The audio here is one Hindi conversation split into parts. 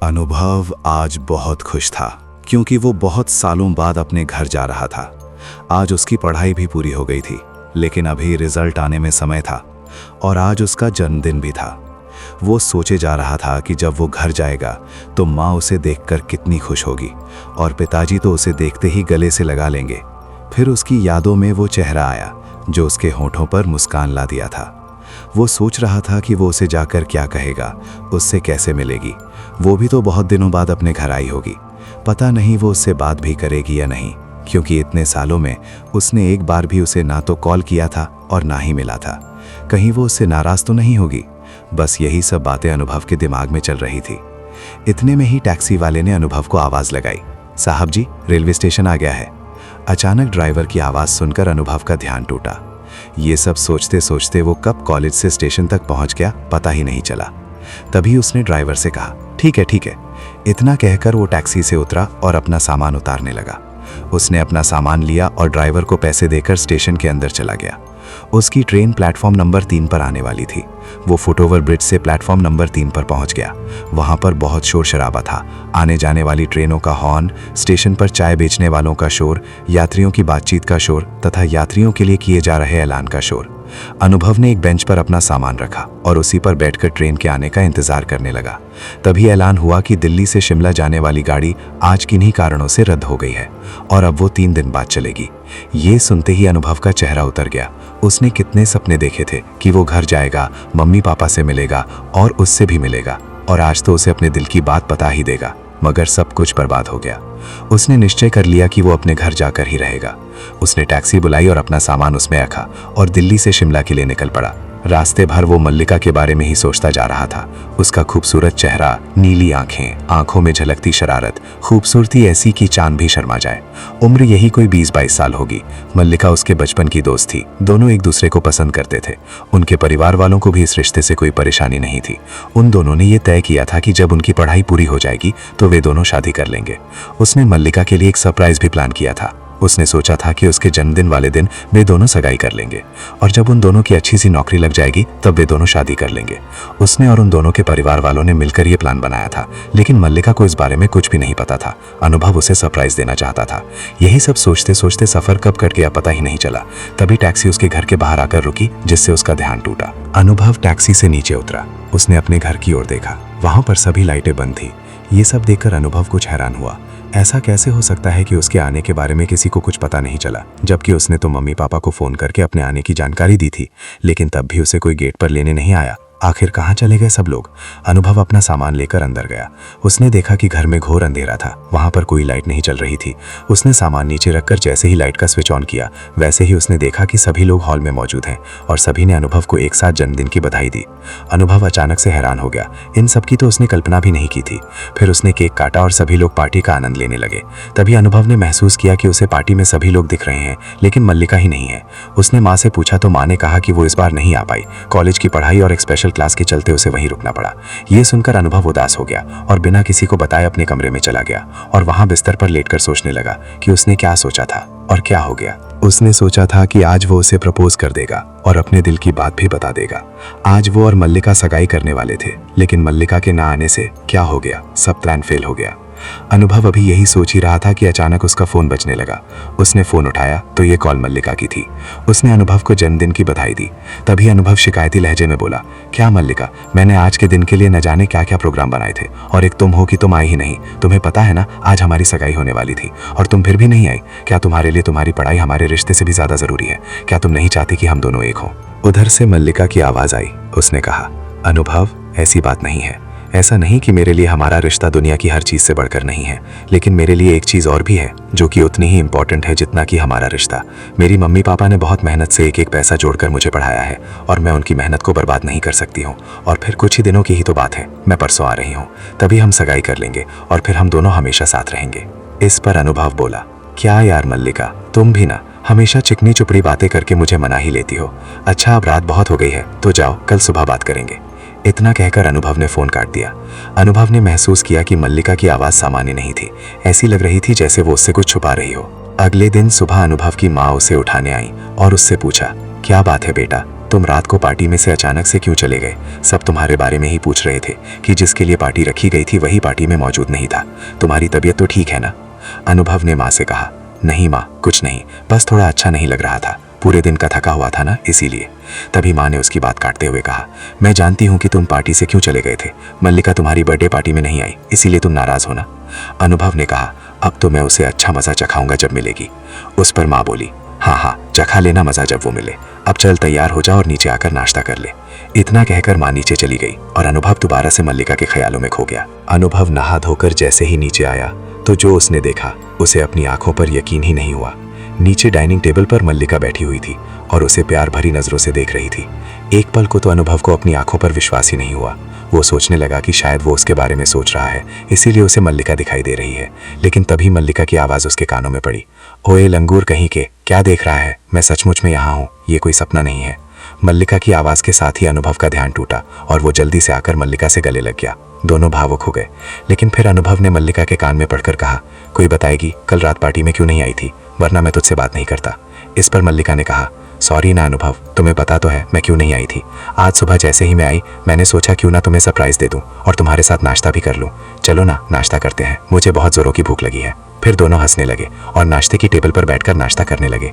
अनुभव आज बहुत खुश था क्योंकि वो बहुत सालों बाद अपने घर जा रहा था। आज उसकी पढ़ाई भी पूरी हो गई थी, लेकिन अभी रिजल्ट आने में समय था और आज उसका जन्मदिन भी था। वो सोचे जा रहा था कि जब वो घर जाएगा तो माँ उसे देखकर कितनी खुश होगी और पिताजी तो उसे देखते ही गले से लगा लेंगे। फिर उसकी यादों में वो चेहरा आया जो उसके होठों पर मुस्कान ला दिया था। वो सोच रहा था कि वो उसे जाकर क्या कहेगा, उससे कैसे मिलेगी। वो भी तो बहुत दिनों बाद अपने घर आई होगी। पता नहीं वो उससे बात भी करेगी या नहीं, क्योंकि इतने सालों में उसने एक बार भी उसे ना तो कॉल किया था और ना ही मिला था। कहीं वो उससे नाराज तो नहीं होगी। बस यही सब बातें अनुभव के दिमाग में चल रही थी। इतने में ही टैक्सी वाले ने अनुभव को आवाज़ लगाई, साहब जी, रेलवे स्टेशन आ गया है। अचानक ड्राइवर की आवाज़ सुनकर अनुभव का ध्यान टूटा। ये सब सोचते सोचते वो कब कॉलेज से स्टेशन तक पहुंच गया पता ही नहीं चला। तभी उसने ड्राइवर से कहा, ठीक है ठीक है। इतना कहकर वो टैक्सी से उतरा और अपना सामान उतारने लगा। उसने अपना सामान लिया और ड्राइवर को पैसे देकर स्टेशन के अंदर चला गया। उसकी ट्रेन प्लेटफॉर्म नंबर 3 पर आने वाली थी। वो फुटओवर ब्रिज से प्लेटफॉर्म नंबर 3 पर पहुंच गया। वहां पर बहुत शोर शराबा था। आने जाने वाली ट्रेनों का हॉर्न, स्टेशन पर चाय बेचने वालों का शोर, यात्रियों की बातचीत का शोर तथा यात्रियों के लिए किए जा रहे ऐलान का शोर। अनुभव ने एक बेंच पर अपना सामान रखा और उसी पर बैठकर ट्रेन के आने का इंतजार करने लगा। तभी ऐलान हुआ कि दिल्ली से शिमला जाने वाली गाड़ी आज किन्हीं कारणों से रद्द हो गई है और अब वो 3 दिन बाद चलेगी। ये सुनते ही अनुभव का चेहरा उतर गया। उसने कितने सपने देखे थे कि वो घर जाएगा, मम्मी पापा से मिलेगा और उससे भी मिलेगा, और आज तो उसे अपने दिल की बात बता ही देगा। मगर सब कुछ बर्बाद हो गया। उसने निश्चय कर लिया कि वो अपने घर जाकर ही रहेगा। उसने टैक्सी बुलाई और अपना सामान उसमें रखा और दिल्ली से शिमला के लिए निकल पड़ा। रास्ते भर वो मल्लिका के बारे में ही सोचता जा रहा था। उसका खूबसूरत चेहरा, नीली आंखें, आंखों में झलकती शरारत, खूबसूरती ऐसी कि चांद भी शर्मा जाए। उम्र यही कोई 20-22 साल होगी। मल्लिका उसके बचपन की दोस्त थी। दोनों एक दूसरे को पसंद करते थे। उनके परिवार वालों को भी इस रिश्ते से कोई परेशानी नहीं थी। उन दोनों ने ये तय किया था कि जब उनकी पढ़ाई पूरी हो जाएगी तो वे दोनों शादी कर लेंगे। उसने मल्लिका के लिए एक सरप्राइज भी प्लान किया था। उसने सोचा था कि उसके जन्मदिन वाले दिन वे दोनों सगाई कर लेंगे और जब उन दोनों की अच्छी सी नौकरी लग जाएगी तब वे दोनों शादी कर लेंगे। उसने और उन दोनों के परिवार वालों ने मिलकर ये प्लान बनाया था, लेकिन मल्लिका को इस बारे में कुछ भी नहीं पता था। अनुभव उसे सरप्राइज देना चाहता था। यही सब सोचते सोचते सफर कब कट गया पता ही नहीं चला। तभी टैक्सी उसके घर के बाहर आकर रुकी, जिससे उसका ध्यान टूटा। अनुभव टैक्सी से नीचे उतरा। उसने अपने घर की ओर देखा। वहां पर सभी लाइटें बंद थी। ये सब देखकर अनुभव कुछ हैरान हुआ। ऐसा कैसे हो सकता है कि उसके आने के बारे में किसी को कुछ पता नहीं चला, जबकि उसने तो मम्मी पापा को फोन करके अपने आने की जानकारी दी थी, लेकिन तब भी उसे कोई गेट पर लेने नहीं आया। आखिर कहाँ चले गए सब लोग? अनुभव अपना सामान लेकर अंदर गया। उसने देखा कि घर में घोर अंधेरा था। वहां पर कोई लाइट नहीं चल रही थी। उसने सामान नीचे रखकर जैसे ही लाइट का स्विच ऑन किया, वैसे ही उसने देखा कि सभी लोग हॉल में मौजूद हैं और सभी ने अनुभव को एक साथ जन्मदिन की बधाई दी। अनुभव अचानक से हैरान हो गया। इन सब की तो उसने कल्पना भी नहीं की थी। फिर उसने केक काटा और सभी लोग पार्टी का आनंद लेने लगे। तभी अनुभव ने महसूस किया कि उसे पार्टी में सभी लोग दिख रहे हैं, लेकिन मल्लिका ही नहीं है। उसने माँ से पूछा तो माँ ने कहा कि वो इस बार नहीं आ पाई। कॉलेज की पढ़ाई और एक स्पेशल क्लास के चलते उसे वहीं रुकना पड़ा। ये सुनकर अनुभव उदास हो गया और बिना किसी को बताए अपने कमरे में चला गया और वहां बिस्तर पर लेटकर सोचने लगा कि उसने क्या सोचा था और क्या हो गया। उसने सोचा था कि आज वो उसे प्रपोज कर देगा और अपने दिल की बात भी बता देगा। आज वो और मल्लिका सगाई करने वाले थे, लेकिन मल्लिका के ना आने से क्या हो गया, सब प्लान फेल हो गया। अनुभव अभी यही सोच ही रहा था कि अचानक उसका फोन बजने लगा। उसने फोन उठाया तो ये कॉल मल्लिका की थी। उसने अनुभव को जन्मदिन की बधाई दी। तभी अनुभव शिकायती लहजे में बोला, क्या मल्लिका, मैंने आज के दिन के लिए न जाने क्या क्या प्रोग्राम बनाए थे और एक तुम हो कि तुम आई ही नहीं। तुम्हें पता है ना, आज हमारी सगाई होने वाली थी और तुम फिर भी नहीं आई। क्या तुम्हारे लिए तुम्हारी पढ़ाई हमारे रिश्ते से भी ज्यादा जरूरी है? क्या तुम नहीं चाहती कि हम दोनों एक हों? उधर से मल्लिका की आवाज आई। उसने कहा, अनुभव, ऐसी बात नहीं है। ऐसा नहीं कि मेरे लिए हमारा रिश्ता दुनिया की हर चीज से बढ़कर नहीं है, लेकिन मेरे लिए एक चीज और भी है जो कि उतनी ही इम्पोर्टेंट है जितना कि हमारा रिश्ता। मेरी मम्मी पापा ने बहुत मेहनत से एक एक पैसा जोड़कर मुझे पढ़ाया है और मैं उनकी मेहनत को बर्बाद नहीं कर सकती हूँ। और फिर कुछ ही दिनों की ही तो बात है, मैं परसों आ रही हूँ। तभी हम सगाई कर लेंगे और फिर हम दोनों हमेशा साथ रहेंगे। इस पर अनुभव बोला, क्या यार मल्लिका, तुम भी ना हमेशा चिकनी चुपड़ी बातें करके मुझे मना ही लेती हो। अच्छा, अब रात बहुत हो गई है तो जाओ, कल सुबह बात करेंगे। इतना कहकर अनुभव ने फोन काट दिया। अनुभव ने महसूस किया कि मल्लिका की आवाज सामान्य नहीं थी। ऐसी लग रही थी जैसे वो उससे कुछ छुपा रही हो। अगले दिन सुबह अनुभव की माँ उसे उठाने आई और उससे पूछा, क्या बात है बेटा, तुम रात को पार्टी में से अचानक से क्यों चले गए? सब तुम्हारे बारे में ही पूछ रहे थे कि जिसके लिए पार्टी रखी गई थी वही पार्टी में मौजूद नहीं था। तुम्हारी तबीयत तो ठीक है ना? अनुभव ने माँ से कहा। नहीं माँ, कुछ नहीं, बस थोड़ा अच्छा नहीं लग रहा था, पूरे दिन का थका हुआ था ना, इसीलिए। तभी माँ ने उसकी बात काटते हुए कहा, मैं जानती हूँ कि तुम पार्टी से क्यों चले गए थे। मल्लिका तुम्हारी बर्थडे पार्टी में नहीं आई, इसीलिए तुम नाराज हो ना। अनुभव ने कहा, अब तो मैं उसे अच्छा मजा चखाऊंगा जब मिलेगी। उस पर माँ बोली, हाँ हाँ, चखा लेना मजा जब वो मिले। अब चल तैयार हो जा और नीचे आकर नाश्ता कर ले। इतना कहकर माँ नीचे चली गई और अनुभव दोबारा से मल्लिका के ख्यालों में खो गया। अनुभव नहा धोकर जैसे ही नीचे आया तो जो उसने देखा उसे अपनी आंखों पर यकीन ही नहीं हुआ। नीचे डाइनिंग टेबल पर मल्लिका बैठी हुई थी और उसे प्यार भरी नजरों से देख रही थी। एक पल को तो अनुभव को अपनी आंखों पर विश्वास ही नहीं हुआ। वो सोचने लगा कि शायद वो उसके बारे में सोच रहा है, इसीलिए उसे मल्लिका दिखाई दे रही है। लेकिन तभी मल्लिका की आवाज़ उसके कानों में पड़ी, ओए लंगूर कहीं के, क्या देख रहा है? मैं सचमुच में यहाँ हूँ, ये कोई सपना नहीं है। मल्लिका की आवाज़ के साथ ही अनुभव का ध्यान टूटा और वो जल्दी से आकर मल्लिका से गले लग गया। दोनों भावुक हो गए। लेकिन फिर अनुभव ने मल्लिका के कान में पढ़कर कहा, कोई बताएगी कल रात पार्टी में क्यों नहीं आई थी, वरना मैं तुझसे बात नहीं करता। इस पर मल्लिका ने कहा, सॉरी ना अनुभव, तुम्हें पता तो है मैं क्यों नहीं आई थी। आज सुबह जैसे ही मैं आई मैंने सोचा क्यों ना तुम्हें सरप्राइज दे दूं और तुम्हारे साथ नाश्ता भी कर लूं। चलो ना नाश्ता करते हैं, मुझे बहुत जोरों की भूख लगी है। फिर दोनों हंसने लगे और नाश्ते की टेबल पर बैठकर नाश्ता करने लगे।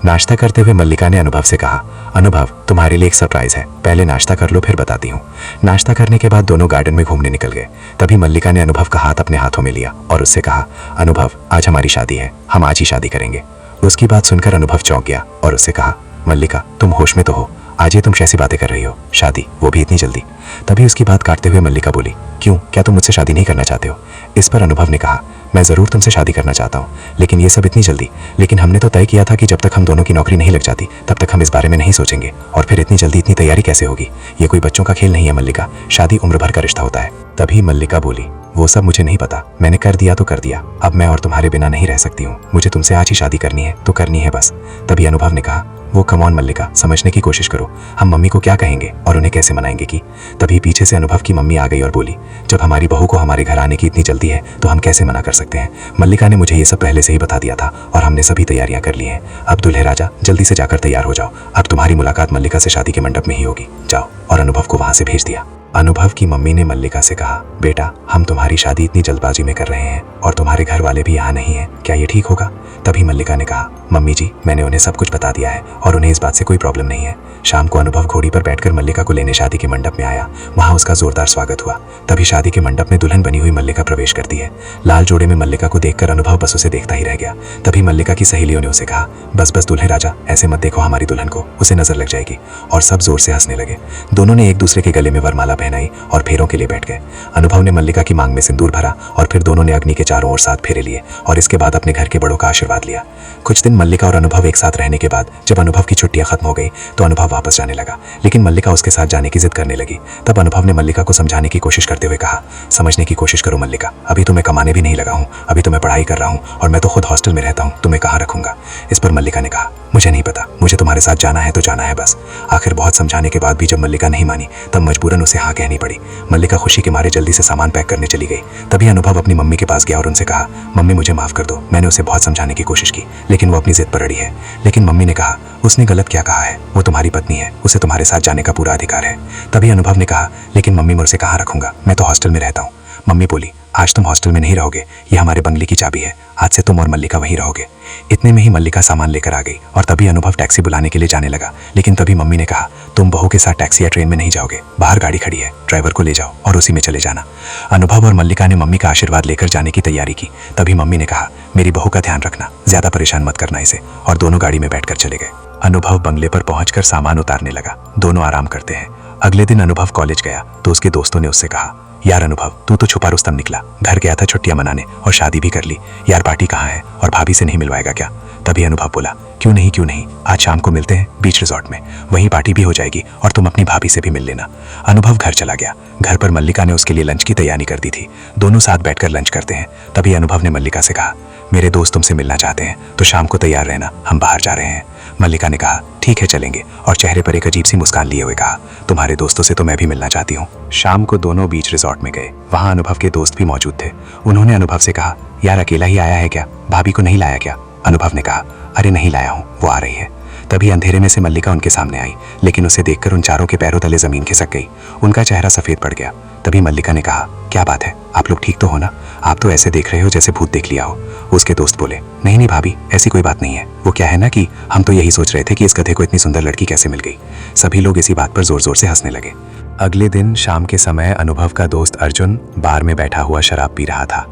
नाश्ता करते हुए मल्लिका ने अनुभव से कहा, अनुभव तुम्हारे लिए एक सरप्राइज है, पहले नाश्ता कर लो फिर बताती हूँ। नाश्ता करने के बाद दोनों गार्डन में घूमने निकल गए। तभी मल्लिका ने अनुभव का हाथ अपने हाथों में लिया और उससे कहा, अनुभव आज हमारी शादी है, हम आज ही शादी करेंगे। उसकी बात सुनकर अनुभव चौंक गया और उससे कहा, मल्लिका तुम होश में तो हो? आज ये तुम कैसी बातें कर रही हो? शादी, वो भी इतनी जल्दी? तभी उसकी बात काटते हुए मल्लिका बोली, क्यों, क्या तुम मुझसे शादी नहीं करना चाहते हो? इस पर अनुभव ने कहा, मैं ज़रूर तुमसे शादी करना चाहता हूँ, लेकिन ये सब इतनी जल्दी? लेकिन हमने तो तय किया था कि जब तक हम दोनों की नौकरी नहीं लग जाती तब तक हम इस बारे में नहीं सोचेंगे, और फिर इतनी जल्दी इतनी तैयारी कैसे होगी? ये कोई बच्चों का खेल नहीं है मल्लिका, शादी उम्र भर का रिश्ता होता है। तभी मल्लिका बोली, वो सब मुझे नहीं पता, मैंने कर दिया तो कर दिया, अब मैं और तुम्हारे बिना नहीं रह सकती हूँ, मुझे तुमसे आज ही शादी करनी है तो करनी है बस। तभी अनुभव ने कहा, वो कम ऑन मल्लिका, समझने की कोशिश करो, हम मम्मी को क्या कहेंगे और उन्हें कैसे मनाएंगे कि? तभी पीछे से अनुभव की मम्मी आ गई और बोली, जब हमारी बहू को हमारे घर आने की इतनी जल्दी है तो हम कैसे मना कर सकते हैं? मल्लिका ने मुझे ये सब पहले से ही बता दिया था और हमने सभी तैयारियां कर ली हैं। अब दूल्हे राजा जल्दी से जाकर तैयार हो जाओ, अब तुम्हारी मुलाकात मल्लिका से शादी के मंडप में ही होगी, जाओ। और अनुभव को वहां से भेज दिया। अनुभव की मम्मी ने मल्लिका से कहा, बेटा हम तुम्हारी शादी इतनी जल्दबाजी में कर रहे हैं और तुम्हारे घर वाले भी यहाँ नहीं हैं, क्या ये ठीक होगा? तभी मल्लिका ने कहा, मम्मी जी मैंने उन्हें सब कुछ बता दिया है और उन्हें इस बात से कोई प्रॉब्लम नहीं है। शाम को अनुभव घोड़ी पर बैठकर मल्लिका को लेने शादी के मंडप में आया। वहाँ उसका जोरदार स्वागत हुआ। तभी शादी के मंडप में दुल्हन बनी हुई मल्लिका प्रवेश करती है। लाल जोड़े में मल्लिका को देखकर अनुभव बस उसे देखता ही रह गया। तभी मल्लिका की सहेलियों ने उसे कहा, बस बस दूल्हे राजा, ऐसे मत देखो हमारी दुल्हन को, उसे नजर लग जाएगी। और सब जोर से हंसने लगे। दोनों ने एक दूसरे के गले में वरमाला पहनाई और फेरों के लिए बैठ गए। अनुभव ने मल्लिका की मांग में सिंदूर भरा और फिर दोनों ने अग्नि के चारों ओर 7 फेरे लिए और इसके बाद अपने घर के बड़ों का आशीर्वाद लिया। कुछ दिन मल्लिका और अनुभव एक साथ रहने के बाद जब अनुभव की छुट्टियां खत्म हो गई तो अनुभव वापस जाने लगा, लेकिन मल्लिका उसके साथ जाने की जिद करने लगी। तब अनुभव ने मल्लिका को समझाने की कोशिश करते हुए कहा, समझने की कोशिश करो मल्लिका, अभी तो मैं कमाने भी नहीं लगा हूँ, अभी तो मैं पढ़ाई कर रहा हूँ और मैं तो खुद हॉस्टल में रहता हूँ, तुम्हें कहाँ रखूंगा? इस पर मल्लिका ने कहा, मुझे नहीं पता, मुझे तुम्हारे साथ जाना है तो जाना है बस। आखिर बहुत समझाने के बाद भी जब मल्लिका नहीं मानी तब मजबूरन उसे हाँ कहनी पड़ी। मल्लिका खुशी के मारे जल्दी से सामान पैक करने चली गई। तभी अनुभव अपनी मम्मी के पास गया और उनसे कहा, मम्मी मुझे माफ कर दो, मैंने उसे बहुत समझाने की कोशिश की लेकिन वो अपनी जिद पर अड़ी है। लेकिन मम्मी ने कहा, उसने गलत क्या कहा है, वो तुम्हारी पत्नी है, उसे तुम्हारे साथ जाने का पूरा अधिकार है। तभी अनुभव ने कहा, लेकिन मम्मी मुझसे कहाँ रखूंगा, मैं तो हॉस्टल में रहता हूँ। मम्मी बोली, आज तुम हॉस्टल में नहीं रहोगे, ये हमारे बंगले की चाबी है, आज से तुम और मल्लिका वहीं रहोगे। इतने में ही मल्लिका सामान लेकर आ गई और तभी अनुभव टैक्सी बुलाने के लिए जाने लगा। लेकिन तभी मम्मी ने कहा, तुम बहू के साथ टैक्सी या ट्रेन में नहीं जाओगे, बाहर गाड़ी खड़ी है, ड्राइवर को ले जाओ और उसी में चले जाना। अनुभव और मल्लिका ने मम्मी का आशीर्वाद लेकर जाने की तैयारी की। तभी मम्मी ने कहा, मेरी बहू का ध्यान रखना, ज्यादा परेशान मत करना इसे, और दोनों गाड़ी में बैठकर चले गए। अनुभव बंगले पर पहुंचकर सामान उतारने लगा। दोनों आराम करते हैं। अगले दिन अनुभव कॉलेज गया तो उसके दोस्तों ने उससे कहा, यार अनुभव तू तो छुपा रुस्तम निकला, घर गया था छुट्टियां मनाने और शादी भी कर ली, यार पार्टी कहाँ है और भाभी से नहीं मिलवाएगा क्या? तभी अनुभव बोला, क्यों नहीं, आज शाम को मिलते हैं बीच रिजॉर्ट में, वहीं पार्टी भी हो जाएगी और तुम अपनी भाभी से भी मिल लेना। अनुभव घर चला गया। घर पर मल्लिका ने उसके लिए लंच की तैयारी कर दी थी। दोनों साथ बैठकर लंच करते हैं। तभी अनुभव ने मल्लिका से कहा, मेरे दोस्त तुमसे मिलना चाहते हैं तो शाम को तैयार रहना, हम बाहर जा रहे हैं। मल्लिका ने कहा, ठीक है चलेंगे, और चेहरे पर एक अजीब सी मुस्कान लिए हुए कहा, तुम्हारे दोस्तों से तो मैं भी मिलना चाहती हूँ। शाम को दोनों बीच रिजॉर्ट में गए। वहाँ अनुभव के दोस्त भी मौजूद थे। उन्होंने अनुभव से कहा, यार अकेला ही आया है क्या, भाभी को नहीं लाया क्या? अनुभव ने कहा, अरे नहीं लाया हूँ, वो आ रही है। तभी अंधेरे में से मल्लिका उनके सामने आई, लेकिन उसे देखकर उन चारों के पैरों तले जमीन खिसक गई। उनका चेहरा सफेद पड़ गया। तभी मल्लिका ने कहा, क्या बात है, आप लोग ठीक तो हो ना? आप तो ऐसे देख रहे हो जैसे भूत देख लिया हो। उसके दोस्त बोले, नहीं नहीं भाभी, ऐसी कोई बात नहीं है। वो क्या है ना कि हम तो यही सोच रहे थे कि इस गधे को इतनी सुंदर लड़की कैसे मिल गई। सभी लोग इसी बात पर जोर जोर से हंसने लगे। अगले दिन शाम के समय अनुभव का दोस्त अर्जुन बार में बैठा हुआ शराब पी रहा था।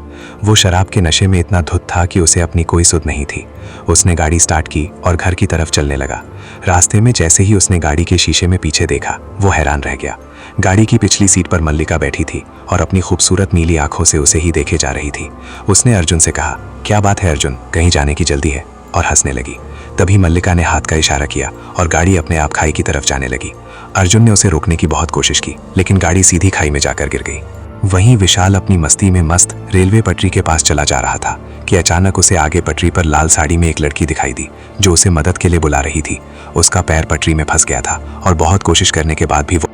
वो शराब के नशे में इतना धुत था कि उसे अपनी कोई सुध नहीं थी। उसने गाड़ी स्टार्ट की और घर की तरफ चलने लगा। रास्ते में जैसे ही उसने गाड़ी के शीशे में पीछे देखा, वो हैरान रह गया। गाड़ी की पिछली सीट पर मल्लिका बैठी थी और अपनी खूबसूरत नीली आंखों से उसे ही देखे जा रही थी। उसने अर्जुन से कहा, क्या बात है अर्जुन, कहीं जाने की जल्दी है? और हंसने लगी। तभी मल्लिका ने हाथ का इशारा किया और गाड़ी अपने आप खाई की तरफ जाने लगी। अर्जुन ने उसे रोकने की बहुत कोशिश की, लेकिन गाड़ी सीधी खाई में जाकर गिर गई। वहीं विशाल अपनी मस्ती में मस्त रेलवे पटरी के पास चला जा रहा था कि अचानक उसे आगे पटरी पर लाल साड़ी में एक लड़की दिखाई दी, जो उसे मदद के लिए बुला रही थी। उसका पैर पटरी में फंस गया था और बहुत कोशिश करने के बाद भी वो